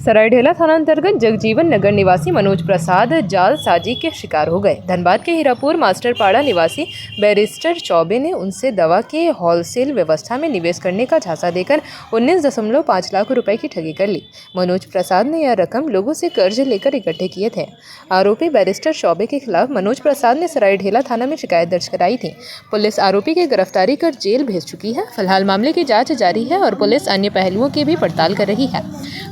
सरायढेला थाना अंतर्गत जगजीवन नगर निवासी मनोज प्रसाद जालसाजी के शिकार हो गए। धनबाद के हीरापुर मास्टरपाड़ा निवासी बैरिस्टर चौबे ने उनसे दवा के होलसेल व्यवस्था में निवेश करने का झांसा देकर 19.5 लाख रुपए की ठगी कर ली। मनोज प्रसाद ने यह रकम लोगों से कर्ज लेकर इकट्ठे किए थे। आरोपी बैरिस्टर चौबे के खिलाफ मनोज प्रसाद ने सरायढेला थाना में शिकायत दर्ज कराई थी। पुलिस आरोपी की गिरफ्तारी कर जेल भेज चुकी है। फिलहाल मामले की जाँच जारी है और पुलिस अन्य पहलुओं की भी पड़ताल कर रही है।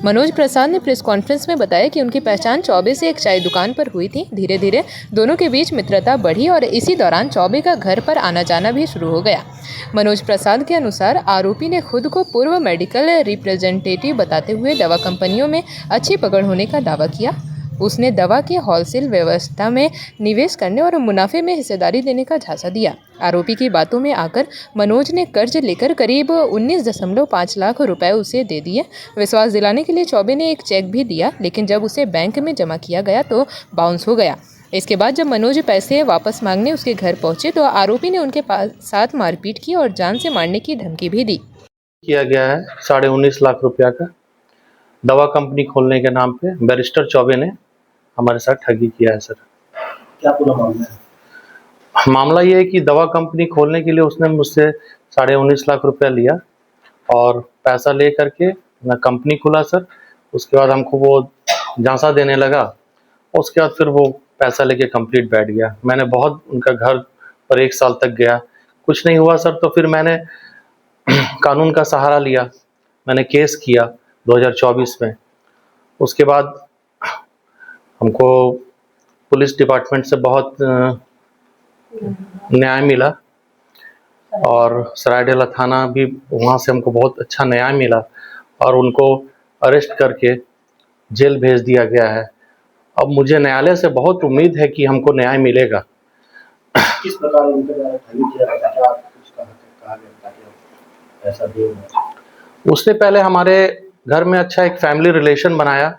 मनोज प्रसाद ने प्रेस कॉन्फ्रेंस में बताया कि उनकी पहचान चौबे से एक चाय दुकान पर हुई थी। धीरे धीरे दोनों के बीच मित्रता बढ़ी और इसी दौरान चौबे का घर पर आना जाना भी शुरू हो गया। मनोज प्रसाद के अनुसार आरोपी ने खुद को पूर्व मेडिकल रिप्रेजेंटेटिव बताते हुए दवा कंपनियों में अच्छी पकड़ होने का दावा किया। उसने दवा के होलसेल व्यवस्था में निवेश करने और मुनाफे में हिस्सेदारी देने का झांसा दिया। आरोपी की बातों में आकर मनोज ने कर्ज लेकर करीब 19.5 लाख रुपए उसे दे दिए। विश्वास दिलाने के लिए चौबे ने एक चेक भी दिया, लेकिन जब उसे बैंक में जमा किया गया तो बाउंस हो गया। इसके बाद जब मनोज पैसे वापस मांगने उसके घर पहुंचे तो आरोपी ने उनके साथ मारपीट की और जान से मारने की धमकी भी दी। किया गया है 19.5 लाख रुपया का दवा कंपनी खोलने के नाम पे बैरिस्टर चौबे ने हमारे साथ ठगी किया है सर। क्या पूरा मामला है? मामला ये है कि दवा कंपनी खोलने के लिए उसने मुझसे 19.5 लाख रुपया लिया और पैसा ले करके मैं कंपनी खुला सर। उसके बाद हमको वो झांसा देने लगा। उसके बाद फिर वो पैसा लेके कंप्लीट बैठ गया। मैंने बहुत उनका घर पर 1 साल तक गया, कुछ नहीं हुआ सर। तो फिर मैंने कानून का सहारा लिया, मैंने केस किया 2024 में। उसके बाद हमको पुलिस डिपार्टमेंट से बहुत न्याय मिला और सरायढेला थाना भी, वहाँ से हमको बहुत अच्छा न्याय मिला और उनको अरेस्ट करके जेल भेज दिया गया है। अब मुझे न्यायालय से बहुत उम्मीद है कि हमको न्याय मिलेगा। किस प्रकार उनके द्वारा ठगी किया गया? क्या कुछ कहा गया ताकि ऐसा भी हो? उसने पहले हमारे घर में अच्छा एक फैमिली रिलेशन बनाया।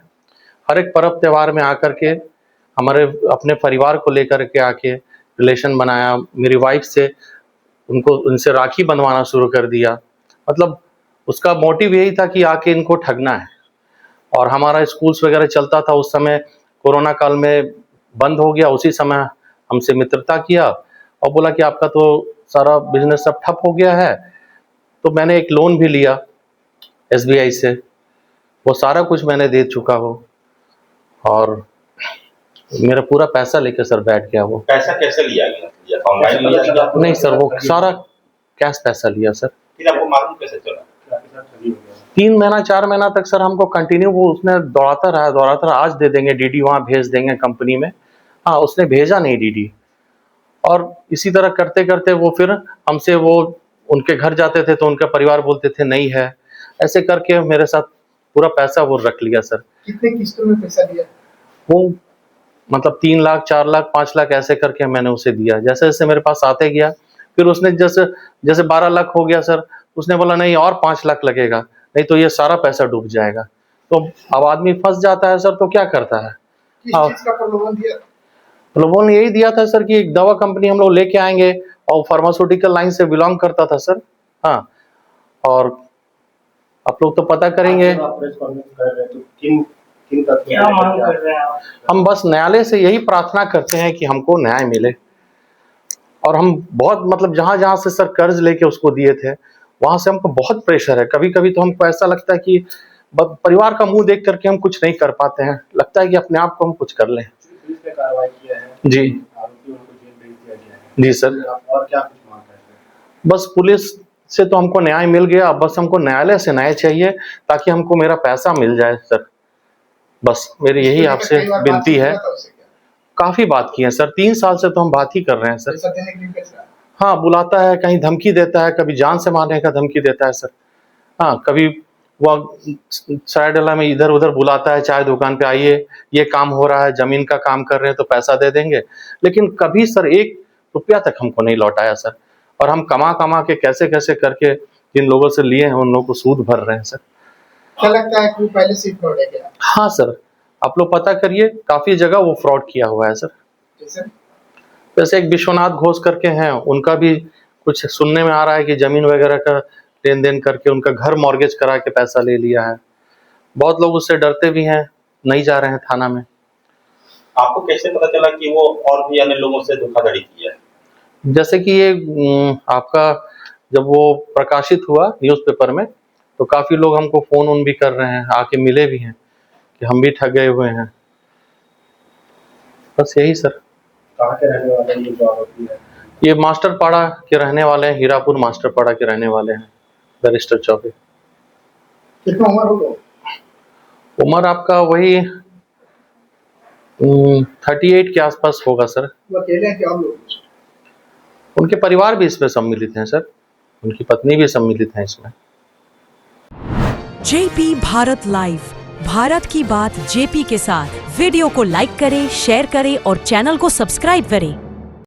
हर एक पर्व त्यौहार में आकर के हमारे अपने परिवार को लेकर के आके रिलेशन बनाया। मेरी वाइफ से उनसे राखी बंधवाना शुरू कर दिया। मतलब उसका मोटिव यही था कि आके इनको ठगना है। और हमारा स्कूल्स वगैरह चलता था उस समय, कोरोना काल में बंद हो गया। उसी समय हमसे मित्रता किया और बोला कि आपका तो सारा बिजनेस सब ठप हो गया है। तो मैंने एक लोन भी लिया SBI से, वो सारा कुछ मैंने दे चुका हूँ और मेरा पूरा पैसा लेके सर बैठ गया। वो पैसा कैसे लिया गया? ऑनलाइन लिया गया? नहीं सर, वो सारा कैश पैसा लिया सर। फिर आपको मालूम कैसे चला? 3 महीना 4 महीना तक सर हमको कंटिन्यू वो उसने दौड़ाता रहा। आज दे देंगे DD, वहाँ भेज देंगे कंपनी में। हाँ, उसने भेजा नहीं DD। और इसी तरह करते करते वो फिर हमसे वो उनके घर जाते थे तो उनका परिवार बोलते थे नहीं है। ऐसे करके मेरे साथ पूरा पैसा वो रख लिया सर। कितने किस्तों में पैसा दिया? वो मतलब 3 लाख 4 लाख 5 लाख ऐसे करके मैंने उसे दिया। जैसे जैसे मेरे पास आते गया, फिर उसने जैसे 12 लाख हो गया सर, उसने बोला नहीं और 5 लाख लगेगा, नहीं तो ये सारा पैसा डूब जाएगा। तो अब आदमी फंस जाता है सर, तो क्या करता है। किस चीज का प्रलोभन दिया? लोगों ने यही दिया था सर कि एक दवा कंपनी हम लोग लेके आएंगे और फार्मास्यूटिकल लाइन से बिलोंग करता था सर। हाँ, और आप लोग तो पता करेंगे। हम बस न्यायालय से यही प्रार्थना करते हैं कि हमको न्याय मिले। और हम बहुत मतलब जहां से सर कर्ज लेके उसको दिए थे, वहां से हमको बहुत प्रेशर है। कभी कभी तो हमको ऐसा लगता है कि परिवार का मुंह देख करके हम कुछ नहीं कर पाते हैं, लगता है कि अपने आप को हम कुछ कर लें। कार्रवाई किया है जी आरोपियों को जेल भेज दिया गया है। जी सर। और क्या कुछ मांग रहे हैं? बस पुलिस से तो हमको न्याय मिल गया, बस हमको न्यायालय से न्याय चाहिए ताकि हमको मेरा पैसा मिल जाए सर। बस मेरी यही आपसे विनती है। काफी बात की है सर, 3 साल से तो हम बात ही कर रहे हैं सर। हाँ, बुलाता है, कहीं धमकी देता है, कभी जान से मारने का धमकी देता है सर। हाँ, कभी वो सरायढेला में इधर उधर बुलाता है, चाय दुकान पे आइए, ये काम हो रहा है, जमीन का काम कर रहे हैं तो पैसा दे देंगे। लेकिन कभी सर 1 रुपया तक हमको नहीं लौटाया सर। और हम कमा के कैसे कैसे करके जिन लोगों से लिए हैं उन लोगों को सूद भर रहे हैं सर। क्या लगता है कि पहले से फ्रॉड है क्या? हाँ सर, आप लोग पता करिए, काफी जगह वो फ्रॉड किया हुआ है सर। जैसे एक विश्वनाथ घोष करके हैं, उनका भी कुछ सुनने में आ रहा है कि जमीन वगैरह का लेन देन करके उनका घर मॉर्गेज करा के पैसा ले लिया है। बहुत लोग उससे डरते भी हैं, नहीं जा रहे हैं थाना में। आपको कैसे पता चला कि वो और भी अन्य लोगों से धोखाधड़ी की है? जैसे कि ये आपका जब वो प्रकाशित हुआ न्यूज़पेपर में, तो काफ़ी लोग हमको फ़ोन उन भी कर रहे हैं, आके मिले भी हैं कि हम भी ठग गए हुए हैं। बस यही सर। कहाँ के रहने वाले हैं ये जो आरोपी है? ये मास्टरपाड़ा के रहने वाले हैं, हीरापुर मास्टरपाड़ा के रहने वाले हैं, बैरिस्टर चौबे। कितना उम्र होगा? उम्र आपका वही 38 के आसपास होगा सर। वो अकेले हैं कि और लोग? उनके परिवार भी इसमें सम्मिलित हैं सर, उनकी पत्नी भी सम्मिलित हैं इसमें। जेपी भारत लाइव, भारत की बात जेपी के साथ। वीडियो को लाइक करें, शेयर करें और चैनल को सब्सक्राइब करें।